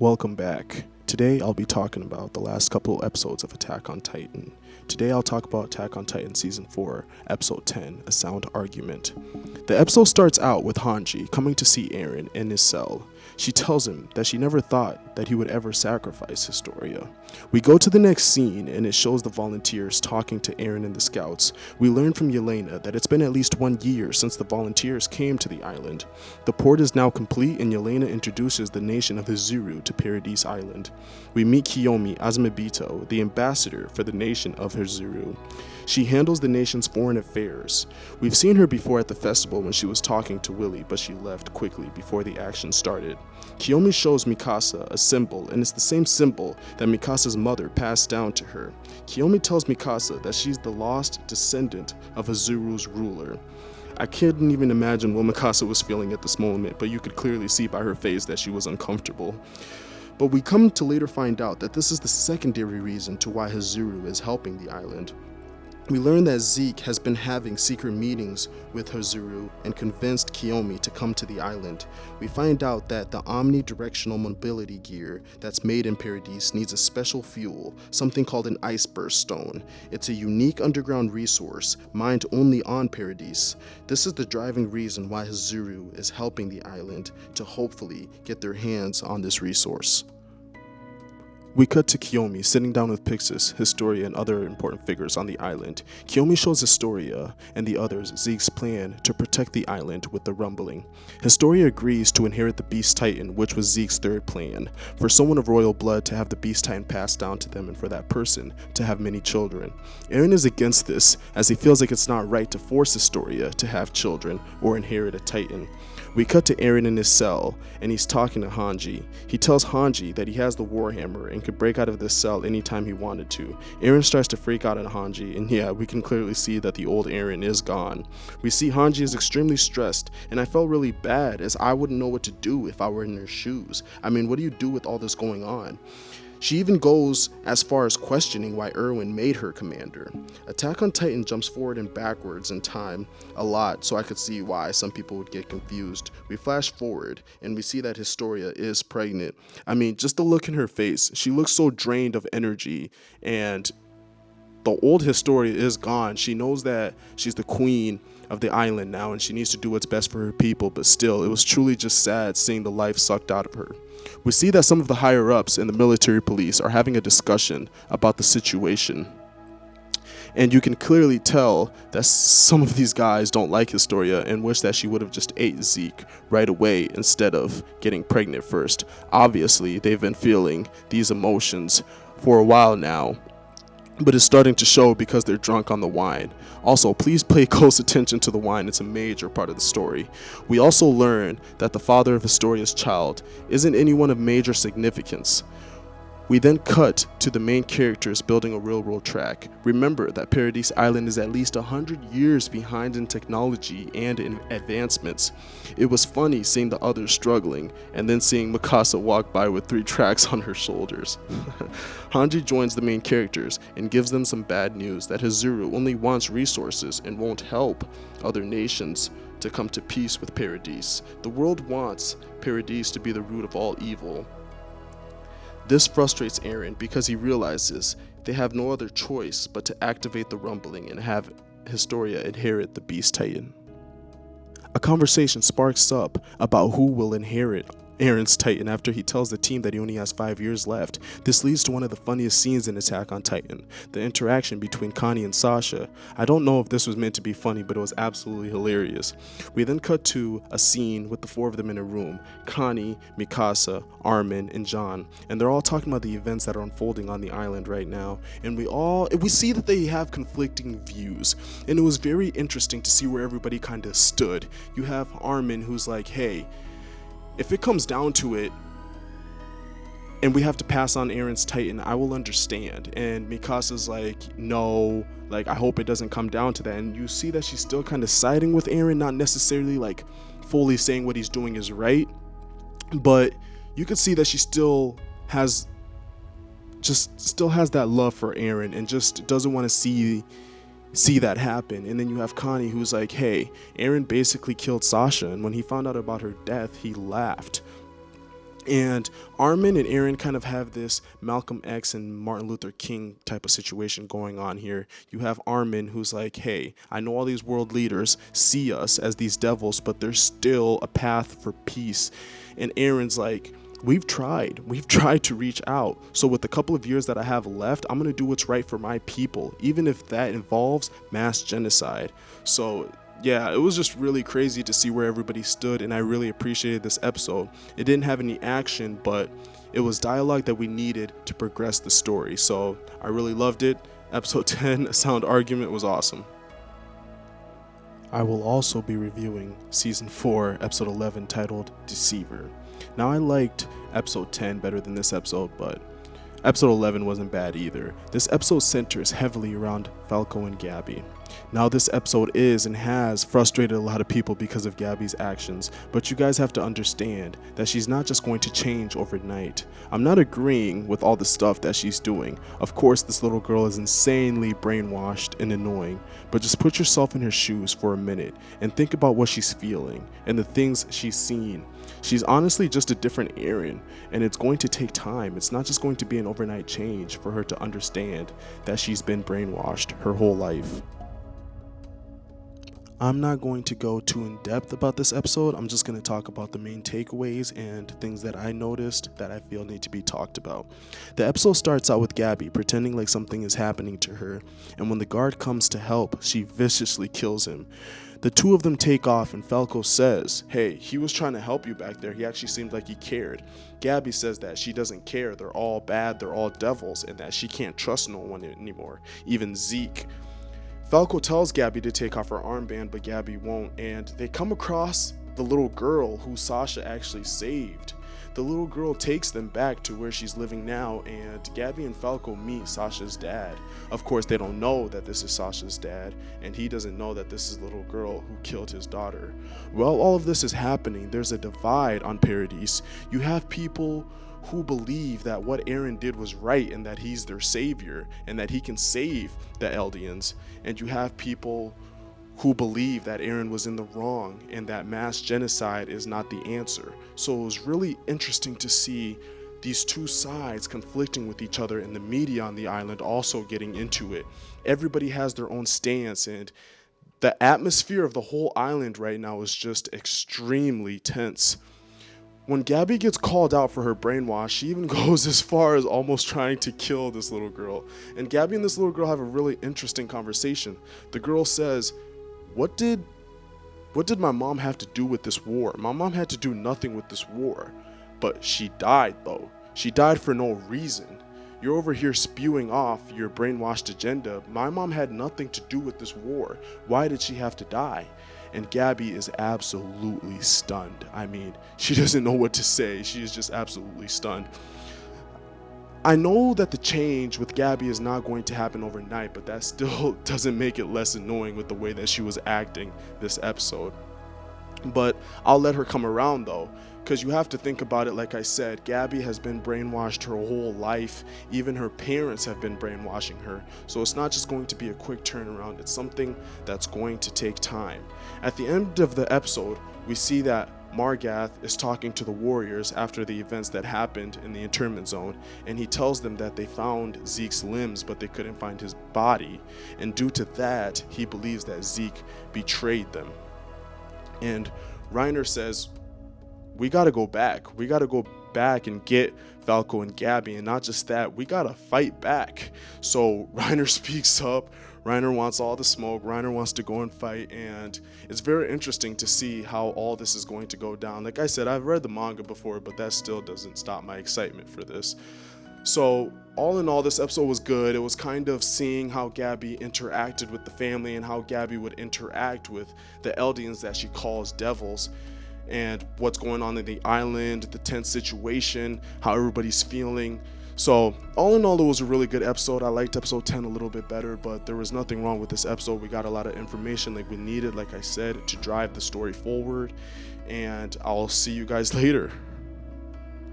Welcome back. Today I'll be talking about the last couple episodes of Attack on Titan. Today I'll talk about Attack on Titan Season 4, Episode 10, A Sound Argument. The episode starts out with Hanji coming to see Eren in his cell. She tells him that she never thought that he would ever sacrifice Historia. We go to the next scene and it shows the volunteers talking to Eren and the scouts. We learn from Yelena that it's been at least 1 year since the volunteers came to the island. The port is now complete and Yelena introduces the nation of Hizuru to Paradise Island. We meet Kiyomi Azumabito, the ambassador for the nation of Hizuru. She handles the nation's foreign affairs. We've seen her before at the festival when she was talking to Willy, but she left quickly before the action started. Kiyomi shows Mikasa a symbol, and it's the same symbol that Mikasa's mother passed down to her. Kiyomi tells Mikasa that she's the lost descendant of Hizuru's ruler. I couldn't even imagine what Mikasa was feeling at this moment, but you could clearly see by her face that she was uncomfortable. But we come to later find out that this is the secondary reason to why Hizuru is helping the island. We learn that Zeke has been having secret meetings with Hizuru and convinced Kiyomi to come to the island. We find out that the omnidirectional mobility gear that's made in Paradise needs a special fuel, something called an ice burst stone. It's a unique underground resource, mined only on Paradise. This is the driving reason why Hizuru is helping the island to hopefully get their hands on this resource. We cut to Kiyomi sitting down with Pixis, Historia, and other important figures on the island. Kiyomi shows Historia and the others Zeke's plan to protect the island with the rumbling. Historia agrees to inherit the Beast Titan, which was Zeke's third plan, for someone of royal blood to have the Beast Titan passed down to them and for that person to have many children. Eren is against this, as he feels like it's not right to force Historia to have children or inherit a Titan. We cut to Eren in his cell, and he's talking to Hanji. He tells Hanji that he has the Warhammer and could break out of this cell anytime he wanted to. Eren starts to freak out on Hanji, and yeah, we can clearly see that the old Eren is gone. We see Hanji is extremely stressed, and I felt really bad, as I wouldn't know what to do if I were in their shoes. I mean, what do you do with all this going on? She even goes as far as questioning why Erwin made her commander. Attack on Titan jumps forward and backwards in time a lot, so I could see why some people would get confused. We flash forward and we see that Historia is pregnant. I mean, just the look in her face, she looks so drained of energy, and the old Historia is gone. She knows that she's the queen of the island now and she needs to do what's best for her people, but still, it was truly just sad seeing the life sucked out of her. We see that some of the higher ups in the military police are having a discussion about the situation. And you can clearly tell that some of these guys don't like Historia and wish that she would have just ate Zeke right away instead of getting pregnant first. Obviously, they've been feeling these emotions for a while now, but it's starting to show because they're drunk on the wine. Also, please pay close attention to the wine. It's a major part of the story. We also learn that the father of Historia's child isn't anyone of major significance. We then cut to the main characters building a railroad track. Remember that Paradise Island is at least 100 years behind in technology and in advancements. It was funny seeing the others struggling and then seeing Mikasa walk by with 3 tracks on her shoulders. Hanji joins the main characters and gives them some bad news that Hizuru only wants resources and won't help other nations to come to peace with Paradise. The world wants Paradise to be the root of all evil. This frustrates Eren because he realizes they have no other choice but to activate the rumbling and have Historia inherit the Beast Titan. A conversation sparks up about who will inherit Eren's Titan after he tells the team that he only has 5 years left. This leads to one of the funniest scenes in Attack on Titan, the interaction between Connie and Sasha. I don't know if this was meant to be funny, but it was absolutely hilarious. We then cut to a scene with the 4 of them in a room, Connie, Mikasa, Armin, and John, and they're all talking about the events that are unfolding on the island right now, and we see that they have conflicting views, and it was very interesting to see where everybody kind of stood. You have Armin, who's like, hey, if it comes down to it and we have to pass on Eren's Titan, I will understand. And Mikasa's like, no, like, I hope it doesn't come down to that. And you see that she's still kind of siding with Eren, not necessarily like fully saying what he's doing is right, but you could see that she still has that love for Eren and just doesn't want to see that happen. And then you have Connie, who's like, hey, Eren basically killed Sasha, and when he found out about her death, he laughed. And Armin and Eren kind of have this Malcolm X and Martin Luther King type of situation going on here. You have Armin who's like, hey, I know all these world leaders see us as these devils, but there's still a path for peace. And Eren's like, we've tried to reach out. So with the couple of years that I have left, I'm going to do what's right for my people, even if that involves mass genocide. So yeah, it was just really crazy to see where everybody stood, and I really appreciated this episode. It didn't have any action, but it was dialogue that we needed to progress the story. So I really loved it. Episode 10, A Sound Argument, was awesome. I will also be reviewing Season 4, Episode 11, titled Deceiver. Now, I liked Episode 10 better than this episode, but Episode 11 wasn't bad either. This episode centers heavily around Falco and Gabby. Now, this episode is and has frustrated a lot of people because of Gabby's actions, but you guys have to understand that she's not just going to change overnight. I'm not agreeing with all the stuff that she's doing. Of course, this little girl is insanely brainwashed and annoying, but just put yourself in her shoes for a minute and think about what she's feeling and the things she's seen. She's honestly just a different Eren, and it's going to take time. It's not just going to be an overnight change for her to understand that she's been brainwashed her whole life. I'm not going to go too in depth about this episode. I'm just going to talk about the main takeaways and things that I noticed that I feel need to be talked about. The episode starts out with Gabby pretending like something is happening to her, and when the guard comes to help, she viciously kills him. The two of them take off, and Falco says, hey, he was trying to help you back there. He actually seemed like he cared. Gabby says that she doesn't care. They're all bad. They're all devils, and that she can't trust no one anymore, even Zeke. Falco tells Gabby to take off her armband, but Gabby won't, and they come across the little girl who Sasha actually saved. The little girl takes them back to where she's living now, and Gabby and Falco meet Sasha's dad. Of course, they don't know that this is Sasha's dad, and he doesn't know that this is the little girl who killed his daughter. While all of this is happening, there's a divide on Paradise. You have people who believe that what Eren did was right and that he's their savior and that he can save the Eldians. And you have people who believe that Eren was in the wrong and that mass genocide is not the answer. So it was really interesting to see these two sides conflicting with each other, and the media on the island also getting into it. Everybody has their own stance, and the atmosphere of the whole island right now is just extremely tense. When Gabby gets called out for her brainwash, she even goes as far as almost trying to kill this little girl. And Gabby and this little girl have a really interesting conversation. The girl says, what did my mom have to do with this war? My mom had to do nothing with this war. But she died, though. She died for no reason. You're over here spewing off your brainwashed agenda. My mom had nothing to do with this war. Why did she have to die? And Gabby is absolutely stunned. I mean, she doesn't know what to say. She is just absolutely stunned. I know that the change with Gabby is not going to happen overnight, but that still doesn't make it less annoying with the way that she was acting this episode. But I'll let her come around though, because you have to think about it. Like I said, Gabby has been brainwashed her whole life. Even her parents have been brainwashing her. So it's not just going to be a quick turnaround. It's something that's going to take time. At the end of the episode, we see that Margath is talking to the warriors after the events that happened in the internment zone, and he tells them that they found Zeke's limbs, but they couldn't find his body. And due to that, he believes that Zeke betrayed them. And Reiner says, we gotta go back. We gotta go back and get Falco and Gabby, and not just that, we gotta fight back. So Reiner speaks up. Reiner wants all the smoke. Reiner wants to go and fight, and it's very interesting to see how all this is going to go down. Like I said, I've read the manga before, but that still doesn't stop my excitement for this. So all in all, this episode was good. It was kind of seeing how Gabby interacted with the family and how Gabby would interact with the Eldians that she calls devils, and what's going on in the island, the tense situation, how everybody's feeling. So all in all, it was a really good episode. I liked episode 10 a little bit better, but there was nothing wrong with this episode. We got a lot of information like we needed, like I said, to drive the story forward, and I'll see you guys later.